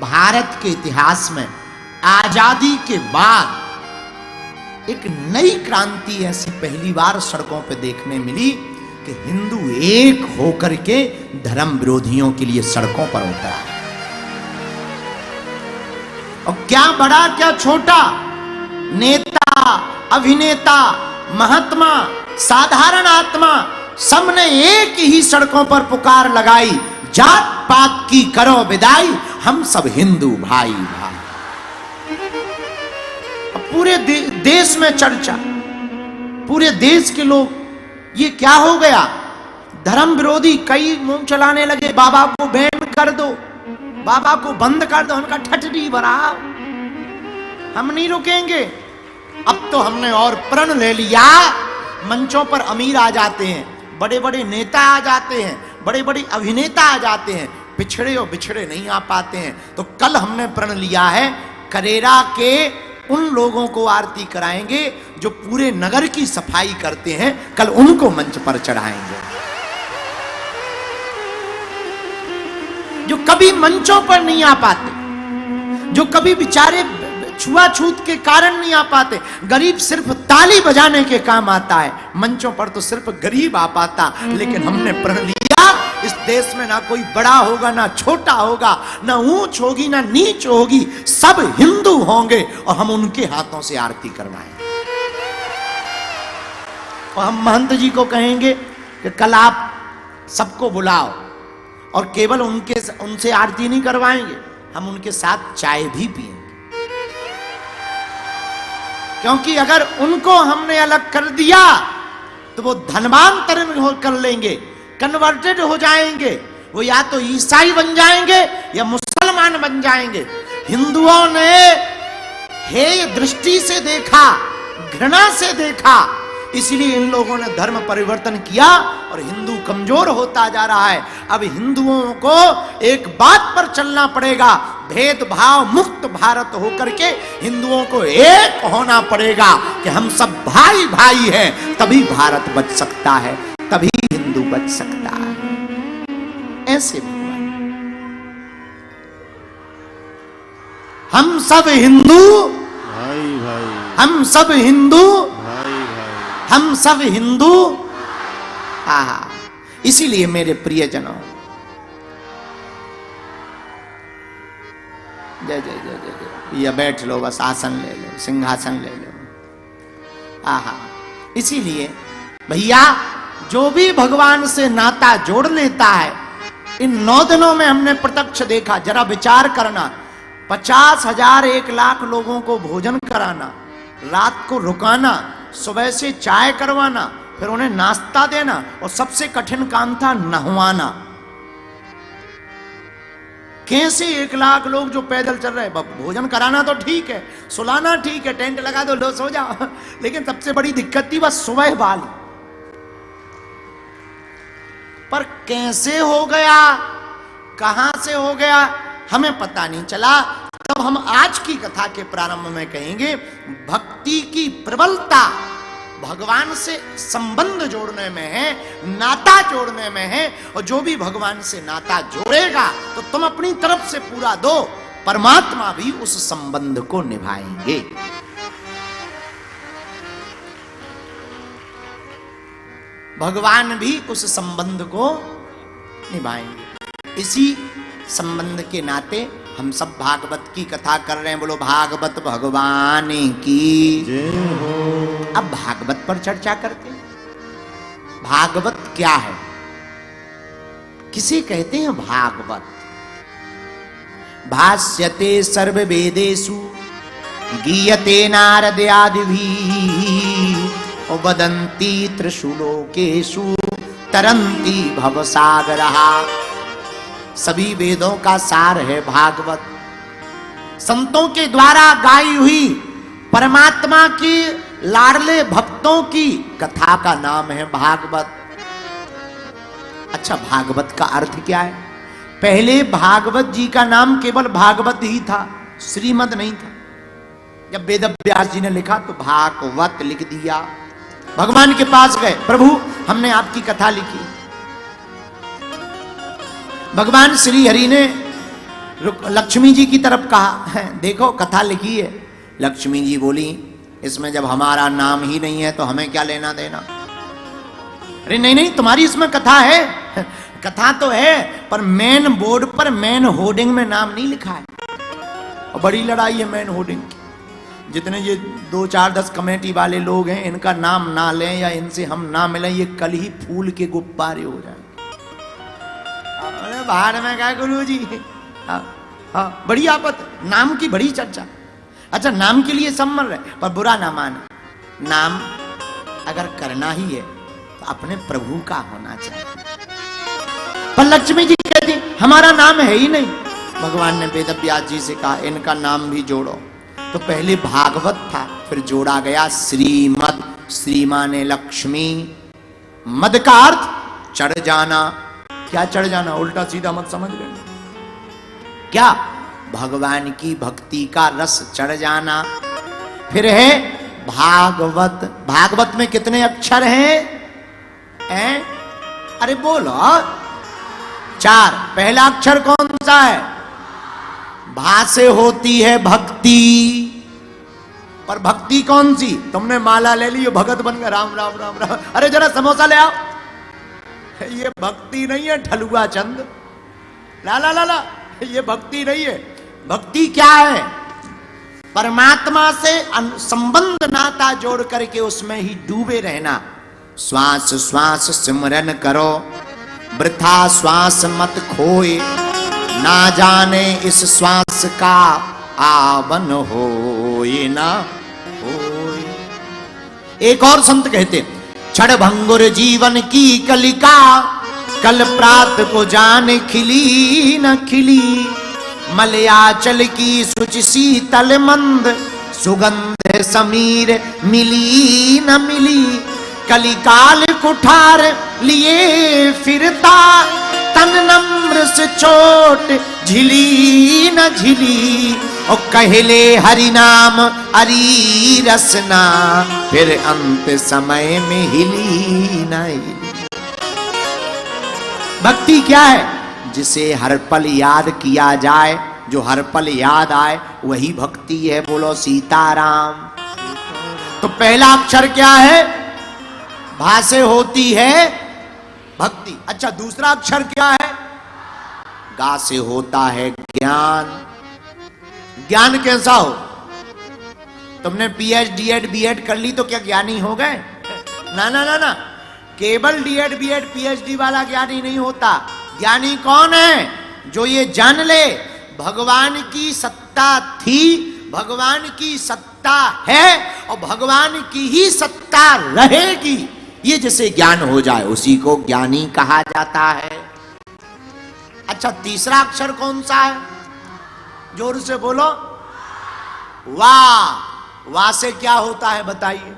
भारत के इतिहास में आजादी के बाद एक नई क्रांति ऐसी पहली बार सड़कों पे देखने मिली कि हिंदू एक होकर के धर्म विरोधियों के लिए सड़कों पर उतरा। और क्या बड़ा क्या छोटा, नेता, अभिनेता, महात्मा, साधारण आत्मा, सबने एक ही सड़कों पर पुकार लगाई, जात पात की करो विदाई, हम सब हिंदू भाई भाई। पूरे देश में चर्चा, पूरे देश के लोग, ये क्या हो गया? धर्म विरोधी कई मुंह चलाने लगे, बाबा को बैन कर दो, बाबा को बंद कर दो। उनका ठटरी भरा, हम नहीं रुकेंगे। अब तो हमने और प्रण ले लिया, मंचों पर अमीर आ जाते हैं, बड़े बड़े नेता आ जाते हैं, बड़े बड़े अभिनेता आ जाते हैं, पिछड़े और बिछड़े नहीं आ पाते हैं। तो कल हमने प्रण लिया है, करेरा के उन लोगों को आरती कराएंगे जो पूरे नगर की सफाई करते हैं, कल उनको मंच पर चढ़ाएंगे। जो कभी मंचों पर नहीं आ पाते, जो कभी बेचारे छुआछूत के कारण नहीं आ पाते, गरीब सिर्फ ताली बजाने के काम आता है, मंचों पर तो सिर्फ गरीब आ पाता। लेकिन हमने प्रण लिया, इस देश में ना कोई बड़ा होगा ना छोटा होगा, ना ऊंच होगी ना नीच होगी, सब हिंदू होंगे और हम उनके हाथों से आरती करवाएंगे। और हम महंत जी को कहेंगे कि कल आप सबको बुलाओ, और केवल उनसे आरती नहीं करवाएंगे, हम उनके साथ चाय भी पिएंगे। क्योंकि अगर उनको हमने अलग कर दिया तो वो धर्मांतरण कर लेंगे, कन्वर्टेड हो जाएंगे, वो या तो ईसाई बन जाएंगे या मुसलमान बन जाएंगे। हिंदुओं ने हेय दृष्टि से देखा, घृणा से देखा, इसलिए इन लोगों ने धर्म परिवर्तन किया और हिंदू कमजोर होता जा रहा है। अब हिंदुओं को एक बात पर चलना पड़ेगा, भेदभाव मुक्त भारत होकर के हिंदुओं को एक होना पड़ेगा कि हम सब भाई भाई हैं, तभी भारत बच सकता है, तभी हिंदू बच सकता है। ऐसे भगवान, हम सब हिंदू भाई भाई, हम सब हिंदू भाई भाई, हम सब हिंदू। आहा, इसीलिए मेरे प्रियजनों, जय जय जय जय जय, या बैठ लो, बस आसन ले लो, सिंहासन ले लो। आहा, इसीलिए भैया जो भी भगवान से नाता जोड़ लेता है, इन 9 दिनों में हमने प्रत्यक्ष देखा। जरा विचार करना, 50,000 1 लाख लोगों को भोजन कराना, रात को रुकाना, सुबह से चाय करवाना, फिर उन्हें नाश्ता देना, और सबसे कठिन काम था नहवाना। कैसे 1 लाख लोग जो पैदल चल रहे हैं, भोजन कराना तो ठीक है, सुलाना ठीक है, टेंट लगा दो, लो सो जाओ, लेकिन सबसे बड़ी दिक्कत थी बस सुबह वाली। पर कैसे हो गया, कहां से हो गया, हमें पता नहीं चला। तब हम आज की कथा के प्रारंभ में कहेंगे, भक्ति की प्रबलता भगवान से संबंध जोड़ने में है, नाता जोड़ने में है। और जो भी भगवान से नाता जोड़ेगा तो तुम अपनी तरफ से पूरा दो, परमात्मा भी उस संबंध को निभाएंगे। भगवान भी उस संबंध को निभाएंगे। इसी संबंध के नाते हम सब भागवत की कथा कर रहे हैं। बोलो भागवत भगवान की जय हो। अब भागवत पर चर्चा करते हैं। भागवत क्या है, किसे कहते हैं भागवत? भाष्यते सर्व वेदेषु गीयते नारद आदिभिः वदन्ति त्रिषुलोकेषु तरन्ति भवसागरः। सभी वेदों का सार है भागवत। संतों के द्वारा गाई हुई परमात्मा की लाडले भक्तों की कथा का नाम है भागवत। अच्छा, भागवत का अर्थ क्या है? पहले भागवत जी का नाम केवल भागवत ही था, श्रीमद नहीं था। जब वेद व्यास जी ने लिखा तो भागवत लिख दिया। भगवान के पास गए, प्रभु हमने आपकी कथा लिखी। भगवान श्री हरि ने लक्ष्मी जी की तरफ कहा है, देखो कथा लिखी है। लक्ष्मी जी बोली इसमें जब हमारा नाम ही नहीं है तो हमें क्या लेना देना। अरे नहीं नहीं, तुम्हारी इसमें कथा है, कथा तो है, पर मेन बोर्ड पर मेन होर्डिंग में नाम नहीं लिखा है। और बड़ी लड़ाई है मेन होर्डिंग की। जितने ये 2 4 10 कमेटी वाले लोग हैं, इनका नाम ना लें या इनसे हम ना मिलें, ये कल ही फूल के गुब्बारे हो जाए। अरे बाहर में क्या गुरु जी, हाँ बड़ी आफत, नाम की बड़ी चर्चा। अच्छा नाम के लिए सब मर रहे, पर बुरा ना माने, नाम अगर करना ही है तो अपने प्रभु का होना चाहिए। पर लक्ष्मी जी कहती हमारा नाम है ही नहीं। भगवान ने वेद व्यास जी से कहा इनका नाम भी जोड़ो। तो पहले भागवत था, फिर जोड़ा गया श्रीमद। श्रीमा ने लक्ष्मी, मद का अर्थ चढ़ जाना। क्या चढ़ जाना, उल्टा सीधा मत समझ लेना। क्या, भगवान की भक्ति का रस चढ़ जाना। फिर है भागवत। भागवत में कितने अक्षर हैं? अरे बोलो 4। पहला अक्षर कौन सा है? भा से होती है भक्ति। पर भक्ति कौन सी? तुमने माला ले ली, भगत बन गया, राम राम राम राम। अरे जरा समोसा ले आओ। ये भक्ति नहीं है ठलुआ चंद, ला ला ला ला, ये भक्ति नहीं है। भक्ति क्या है? परमात्मा से संबंध नाता जोड़ करके उसमें ही डूबे रहना। श्वास श्वास सिमरन करो, वृथा श्वास मत खोए, ना जाने इस श्वास का आवन होए ना होए। एक और संत कहते क्षण भंगुर जीवन की कलिका, कल प्रात को जान खिली न खिली। मलयाचल की शुचि शीतल मंद, सुगंध समीर मिली न मिली। कलिकाल कुठार लिए फिरता, तन नम्र से चोट झिली न झिली। और कहले हरि नाम अरी रसना, फिर अंत समय में हिली न हिली। भक्ति क्या है? जिसे हर पल याद किया जाए, जो हर पल याद आए वही भक्ति है। बोलो सीताराम। तो पहला अक्षर क्या है? भा से होती है भक्ति। अच्छा दूसरा अक्षर क्या है? गा से होता है ज्ञान। ज्ञान कैसा हो? तुमने पीएचडी एड बीएड कर ली तो क्या ज्ञानी हो गए? ना ना ना ना, केवल डीएड बीएड पीएचडी वाला ज्ञानी नहीं होता। ज्ञानी कौन है? जो ये जान ले भगवान की सत्ता थी, भगवान की सत्ता है और भगवान की ही सत्ता रहेगी। ये जिसे ज्ञान हो जाए उसी को ज्ञानी कहा जाता है। अच्छा तीसरा अक्षर कौन सा है? जोर से बोलो। वाह। वाह से क्या होता है बताइए?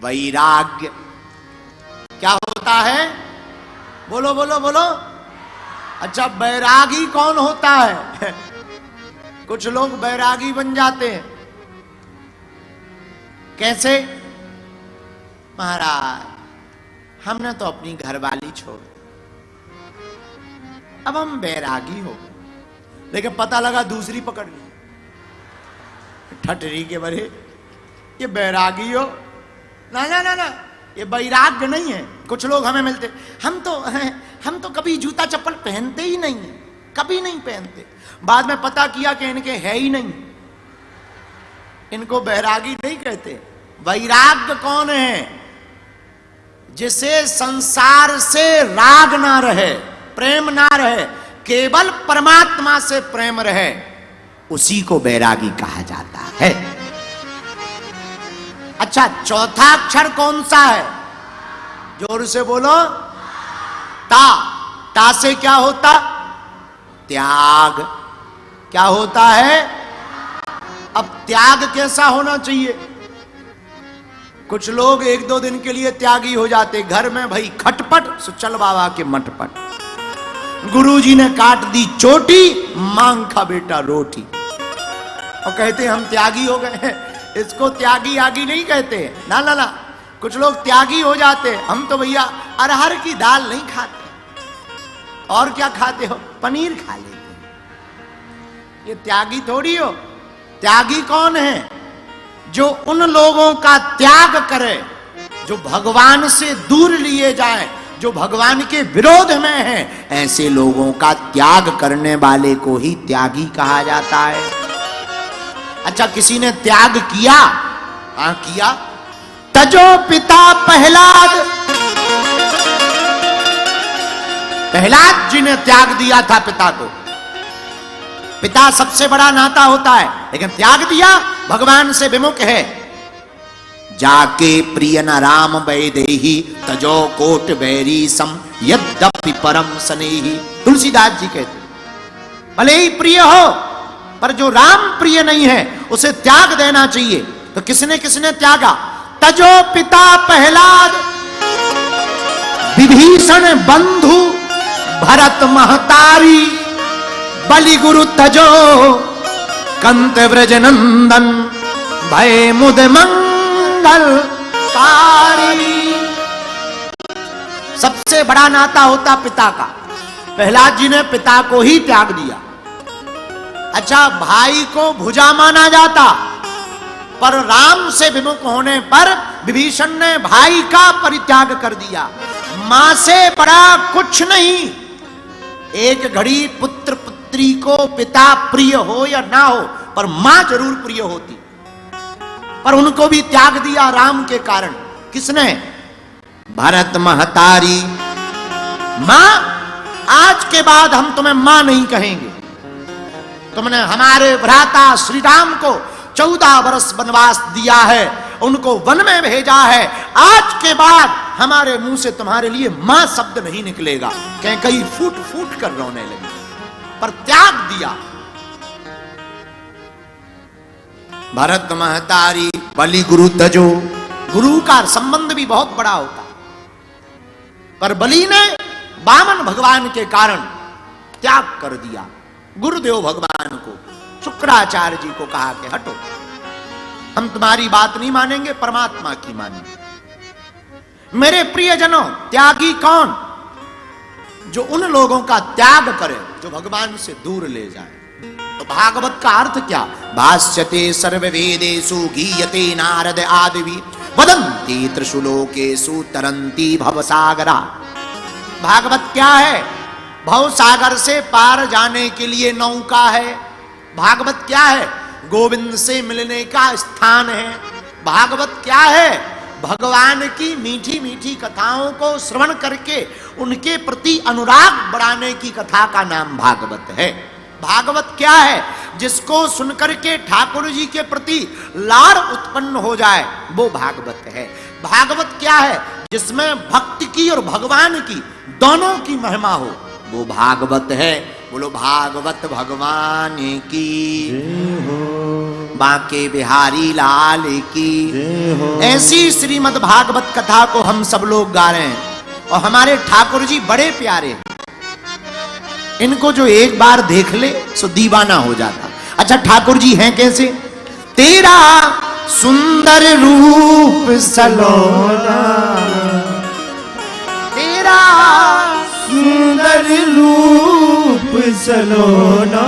वैराग्य। क्या होता है? बोलो बोलो बोलो। अच्छा बैरागी कौन होता है? कुछ लोग बैरागी बन जाते हैं। कैसे? महाराज हमने तो अपनी घरवाली छोड़, अब हम बैरागी हो, लेकिन पता लगा दूसरी पकड़ ली, ठठरी के बरे ये बैरागी हो। ना ना ना ना, ये बैराग्य नहीं है। कुछ लोग हमें मिलते, हम तो कभी जूता चप्पल पहनते ही नहीं है, कभी नहीं पहनते। बाद में पता किया कि इनके है ही नहीं, इनको बैरागी नहीं कहते। वैराग्य कौन है? जिसे संसार से राग ना रहे, प्रेम ना रहे, केवल परमात्मा से प्रेम रहे, उसी को बैरागी कहा जाता है। अच्छा चौथा अक्षर कौन सा है? जोर से बोलो। ता। ता से क्या होता? त्याग। क्या होता है? अब त्याग कैसा होना चाहिए? कुछ लोग 1-2 दिन के लिए त्यागी हो जाते, घर में भाई खटपट, सुचल बाबा के मटपट, गुरुजी ने काट दी चोटी, मांग खा बेटा रोटी, और कहते हम त्यागी हो गए। इसको त्यागी आगी नहीं कहते। ना ना ना, कुछ लोग त्यागी हो जाते, हम तो भैया अरहर की दाल नहीं खाते। और क्या खाते हो? पनीर खा लेते। ये त्यागी थोड़ी हो। त्यागी कौन है? जो उन लोगों का त्याग करे जो भगवान से दूर लिए जाए, जो भगवान के विरोध में है। ऐसे लोगों का त्याग करने वाले को ही त्यागी कहा जाता है। अच्छा, किसी ने त्याग किया? हाँ किया। तजो पिता प्रहलाद, प्रहलाद जी ने त्याग दिया था पिता को। पिता सबसे बड़ा नाता होता है, लेकिन त्याग दिया, भगवान से विमुख है। जाके प्रिय न राम वैदेही तजो कोट बैरी सम यद्यपि परम स्नेही। तुलसीदास जी कहते, भले ही प्रिय हो पर जो राम प्रिय नहीं है उसे त्याग देना चाहिए। तो किसने किसने त्यागा? तजो पिता प्रहलाद, विभीषण बंधु भरत महतारी, बलि गुरु तजो कंत व्रज नंदन भय मुद मंगल कारी। सबसे बड़ा नाता होता पिता का। प्रहलाद जी ने पिता को ही त्याग दिया। अच्छा, भाई को भुजा माना जाता, पर राम से विमुख होने पर विभीषण ने भाई का परित्याग कर दिया। मां से बड़ा कुछ नहीं। एक घड़ी पुत्र पुत्री को पिता प्रिय हो या ना हो, पर मां जरूर प्रिय होती, पर उनको भी त्याग दिया राम के कारण। किसने? भरत महतारी। मां, आज के बाद हम तुम्हें मां नहीं कहेंगे। तुमने हमारे भ्राता श्री राम को 14 वर्ष वनवास दिया है, उनको वन में भेजा है। आज के बाद हमारे मुंह से तुम्हारे लिए मां शब्द नहीं निकलेगा। कैकेयी फूट फूट कर रोने लगी, पर त्याग दिया। भरत महतारी बलि गुरु तजो। गुरु का संबंध भी बहुत बड़ा होता, पर बलि ने वामन भगवान के कारण त्याग कर दिया। गुरुदेव भगवान को, शुक्राचार्य जी को कहा कि हटो, हम तुम्हारी बात नहीं मानेंगे, परमात्मा की मानेंगे। मेरे प्रियजनों, त्यागी कौन? जो उन लोगों का त्याग करे जो भगवान से दूर ले जाए। तो भागवत का अर्थ क्या? भाष्यते सर्ववेदेषु गीयते नारद आदिवि वदन्ति त्रिशुलोकेषु तरन्ति भवसागरा। भागवत क्या है? भव सागर से पार जाने के लिए नौका है। भागवत क्या है? गोविंद से मिलने का स्थान है। भागवत क्या है? भगवान की मीठी मीठी कथाओं को श्रवण करके उनके प्रति अनुराग बढ़ाने की कथा का नाम भागवत है। भागवत क्या है? जिसको सुनकर के ठाकुर जी के प्रति लाड़ उत्पन्न हो जाए, वो भागवत है। भागवत क्या है? जिसमें भक्ति की और भगवान की दोनों की महिमा हो, वो भागवत है। बोलो भागवत भगवान की, बांके बिहारी लाल की। ऐसी श्रीमद् भागवत कथा को हम सब लोग गा रहे हैं, और हमारे ठाकुर जी बड़े प्यारे हैं। इनको जो एक बार देख ले सो दीवाना हो जाता। अच्छा, ठाकुर जी हैं कैसे? तेरा सुंदर रूप सलोना, तेरा सुंदर रूप सलोना।